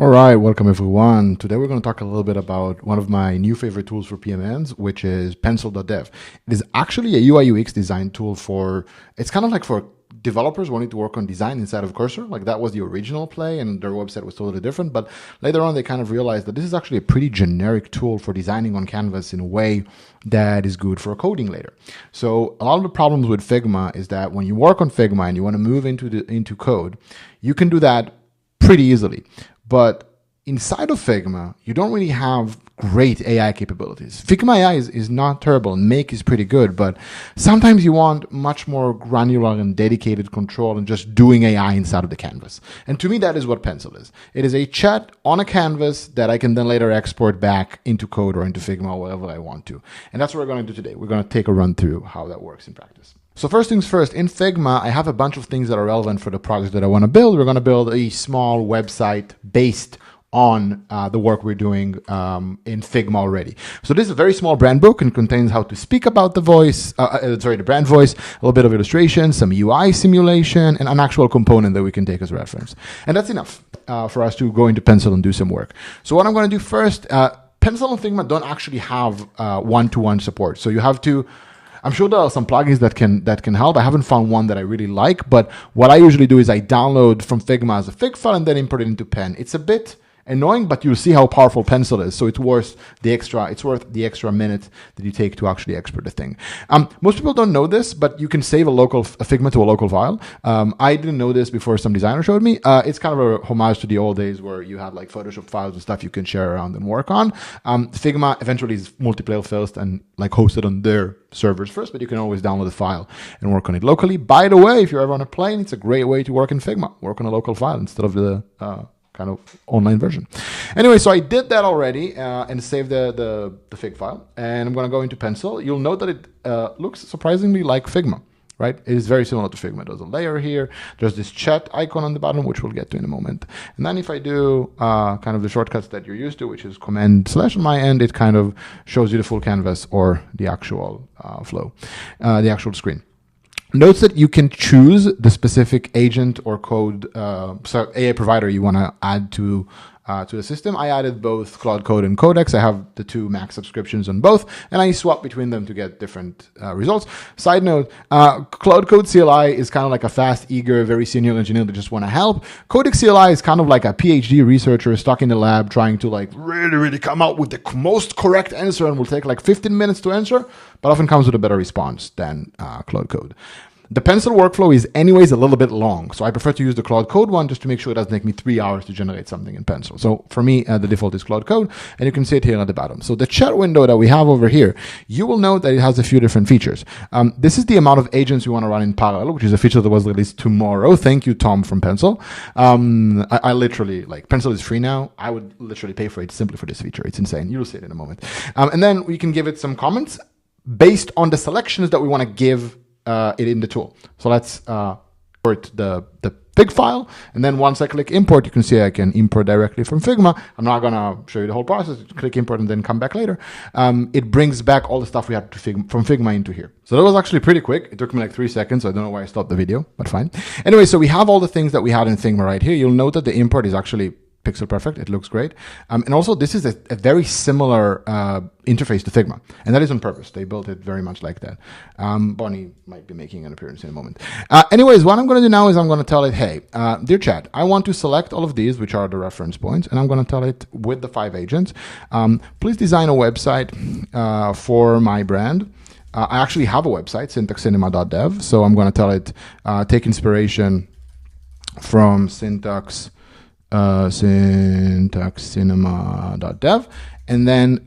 All right, welcome everyone. Today we're going to talk a little bit about one of my new favorite tools for PMMs, which is pencil.dev. It is actually a UI UX design tool it's kind of like for developers wanting to work on design inside of Cursor. Like that was the original play and their website was totally different. But later on, they kind of realized that this is actually a pretty generic tool for designing on Canvas in a way that is good for coding later. So a lot of the problems with Figma is that when you work on Figma and you want to move into code, you can do that pretty easily. But inside of Figma, you don't really have great AI capabilities. Figma AI is not terrible, and Make is pretty good, but sometimes you want much more granular and dedicated control and just doing AI inside of the canvas. And to me, that is what Pencil is. It is a chat on a canvas that I can then later export back into code or into Figma or wherever I want to. And that's what we're going to do today. We're going to take a run through how that works in practice. So first things first, in Figma, I have a bunch of things that are relevant for the project that I want to build. We're going to build a small website based on the work we're doing in Figma already. So this is a very small brand book and contains how to speak about the the brand voice, a little bit of illustration, some UI simulation, and an actual component that we can take as reference. And that's enough for us to go into Pencil and do some work. So what I'm going to do first, Pencil and Figma don't actually have one-to-one support. So you have to, I'm sure there are some plugins that can help. I haven't found one that I really like, but what I usually do is I download from Figma as a fig file and then import it into Pen. It's a bit annoying, but you'll see how powerful Pencil is. So it's worth the extra minute that you take to actually export the thing. Most people don't know this, but you can save a Figma to a local file. I didn't know this before some designer showed me. It's kind of a homage to the old days where you had like Photoshop files and stuff you can share around and work on. Figma eventually is multiplayer first and like hosted on their servers first, but you can always download the file and work on it locally. By the way, if you're ever on a plane, it's a great way to work in Figma. Work on a local file instead of the kind of online version. Anyway, so I did that already and saved the fig file. And I'm going to go into Pencil. You'll note that it looks surprisingly like Figma, right? It is very similar to Figma. There's a layer here. There's this chat icon on the bottom, which we'll get to in a moment. And then if I do kind of the shortcuts that you're used to, which is Command/ on my end, it kind of shows you the full canvas or the actual flow, the actual screen. Note that you can choose the specific agent or code, AI provider you want to add to the system. I added both Cloud Code and Codex. I have the 2 max subscriptions on both, and I swap between them to get different results. Side note, Cloud Code CLI is kind of like a fast, eager, very senior engineer that just want to help. Codex CLI is kind of like a PhD researcher stuck in the lab trying to like really come out with the most correct answer and will take like 15 minutes to answer, but often comes with a better response than Cloud Code. The Pencil workflow is anyways a little bit long, so I prefer to use the Cloud Code one just to make sure it doesn't take me 3 hours to generate something in Pencil. So for me, the default is Cloud Code, and you can see it here at the bottom. So the chat window that we have over here, you will note that it has a few different features. This is the amount of agents you want to run in parallel, which is a feature that was released tomorrow. Thank you, Tom from Pencil. I literally, like, Pencil is free now. I would literally pay for it simply for this feature. It's insane. You'll see it in a moment. And then we can give it some comments based on the selections that we want to give it in the tool. So let's import the fig file, and then once I click import, you can see I can import directly from Figma. I'm not gonna show you the whole process. Click import and then come back later. It brings back all the stuff we had from Figma into here. So that was actually pretty quick. It took me like 3 seconds. So I don't know why I stopped the video, but fine. Anyway, so we have all the things that we had in Figma right here. You'll note that the import is actually pixel perfect. It looks great. And also this is a very similar interface to Figma, and that is on purpose. They built it very much like that. Bonnie might be making an appearance in a moment. Anyways, what I'm going to do now is I'm going to tell it, hey, dear chat, I want to select all of these, which are the reference points, and I'm going to tell it with the 5 agents, please design a website for my brand. I actually have a website, syntaxcinema.dev, so I'm going to tell it, take inspiration from syntaxcinema.dev, and then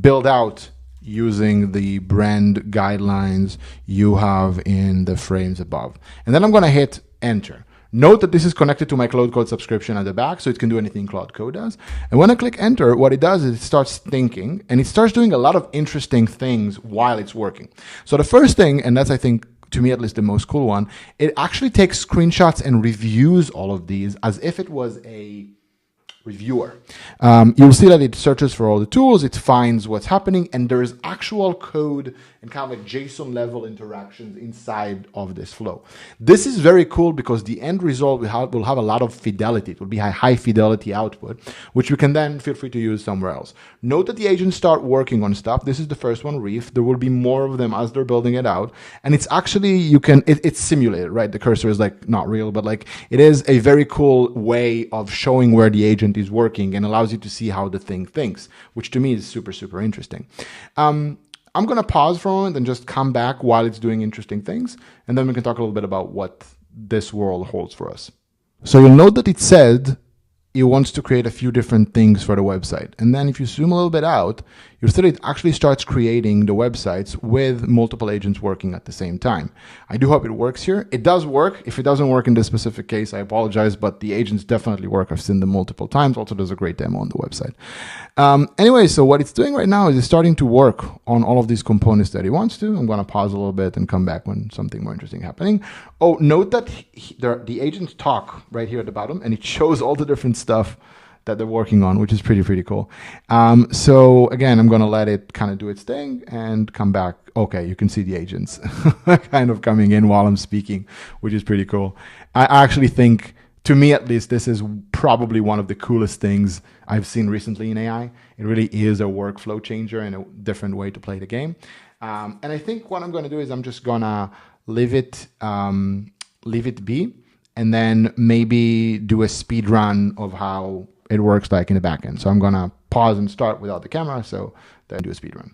build out using the brand guidelines you have in the frames above. And then I'm going to hit enter. Note that this is connected to my Cloud Code subscription at the back, so it can do anything Cloud Code does. And when I click enter, what it does is it starts thinking, and it starts doing a lot of interesting things while it's working. So the first thing, and that's, I think, to me at least the most cool one, it actually takes screenshots and reviews all of these as if it was a reviewer. You'll see that it searches for all the tools, it finds what's happening, and there's actual code and kind of like JSON level interactions inside of this flow. This is very cool because the end result will have a lot of fidelity. It will be a high fidelity output, which you can then feel free to use somewhere else. Note that the agents start working on stuff. This is the first one, Reef. There will be more of them as they're building it out. And it's actually, it's simulated, right? The cursor is like not real, but like it is a very cool way of showing where the agent is working and allows you to see how the thing thinks, which to me is super, super interesting. I'm going to pause for a moment and just come back while it's doing interesting things. And then we can talk a little bit about what this world holds for us. So you'll note that it said it wants to create a few different things for the website. And then if you zoom a little bit out, you'll see that it actually starts creating the websites with multiple agents working at the same time. I do hope it works here. It does work. If it doesn't work in this specific case, I apologize, but the agents definitely work. I've seen them multiple times. Also, there's a great demo on the website. Anyway, so what it's doing right now is it's starting to work on all of these components that it wants to. I'm going to pause a little bit and come back when something more interesting happening. Oh, note that the agents talk right here at the bottom, and it shows all the different stuff that they're working on, which is pretty cool. So again, I'm going to let it kind of do its thing and come back. Okay, you can see the agents kind of coming in while I'm speaking, which is pretty cool. I actually think, to me at least, this is probably one of the coolest things I've seen recently in AI. It really is a workflow changer and a different way to play the game. And I think what I'm going to do is I'm just going to leave it be, and then maybe do a speed run of how it works like in the backend. So I'm going to pause and start without the camera, so then do a speed run.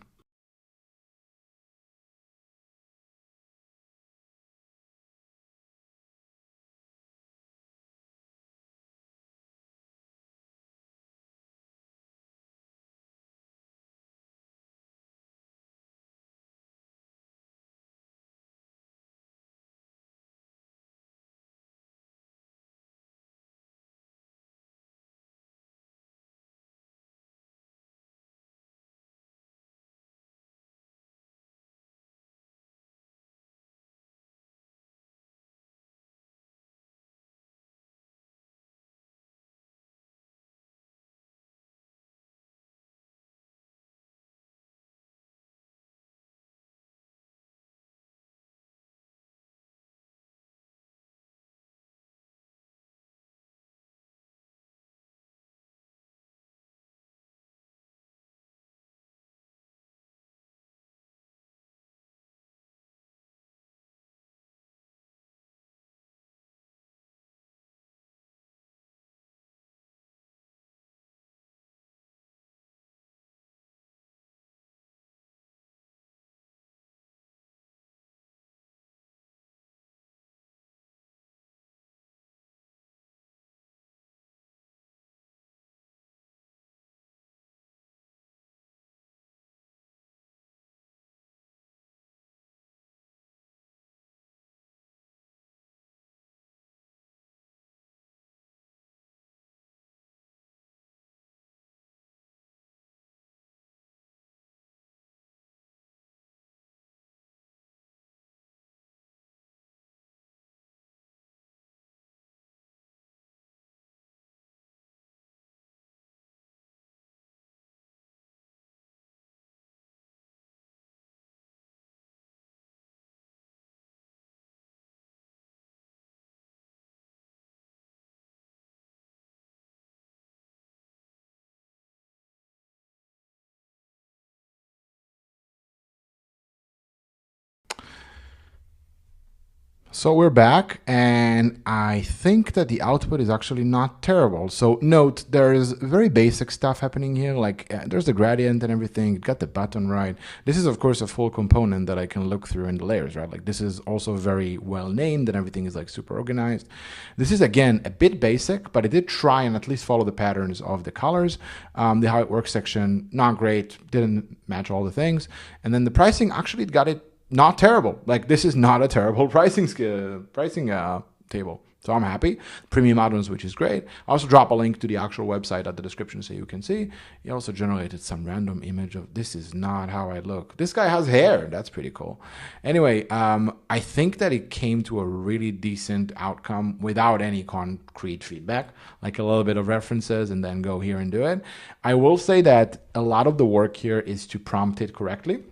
So we're back, and I think that the output is actually not terrible. So note, there's very basic stuff happening here, like there's the gradient and everything, it got the button right. This is of course a full component that I can look through in the layers, right? Like this is also very well named and everything is like super organized. This is again a bit basic, but I did try and at least follow the patterns of the colors. The how it works section, not great, didn't match all the things. And then the pricing, actually it got it not terrible. Like this is not a terrible pricing table. So I'm happy. Premium add-ons, which is great. I also drop a link to the actual website at the description so you can see. He also generated some random image of, this is not how I look. This guy has hair. That's pretty cool. Anyway, I think that it came to a really decent outcome without any concrete feedback, like a little bit of references and then go here and do it. I will say that a lot of the work here is to prompt it correctly,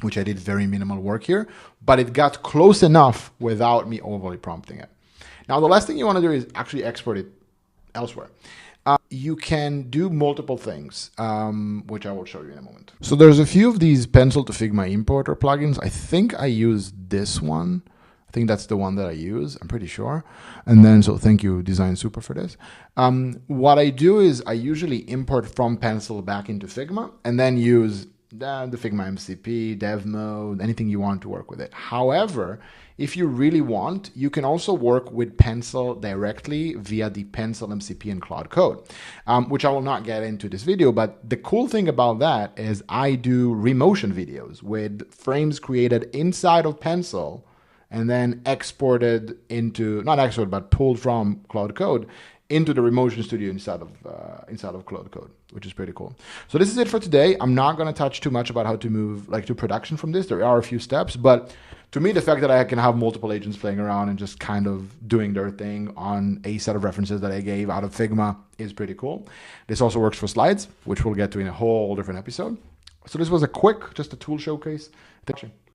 which I did very minimal work here, but it got close enough without me overly prompting it. Now, the last thing you want to do is actually export it elsewhere. You can do multiple things, which I will show you in a moment. So there's a few of these pencil to Figma importer plugins. I think I use this one. I think that's the one that I use. I'm pretty sure. And then, so thank you, Design Super, for this. What I do is I usually import from Pencil back into Figma and then use the Figma MCP, dev mode, anything you want to work with it. However, if you really want, you can also work with Pencil directly via the Pencil MCP and Cloud Code, which I will not get into this video. But the cool thing about that is I do remotion videos with frames created inside of Pencil and then exported into, not exported, but pulled from Cloud Code into the Remotion Studio inside of Cloud Code, which is pretty cool. So this is it for today. I'm not going to touch too much about how to move to production from this. There are a few steps, but to me, the fact that I can have multiple agents playing around and just kind of doing their thing on a set of references that I gave out of Figma is pretty cool. This also works for slides, which we'll get to in a whole different episode. So this was a quick, just a tool showcase. Thank you.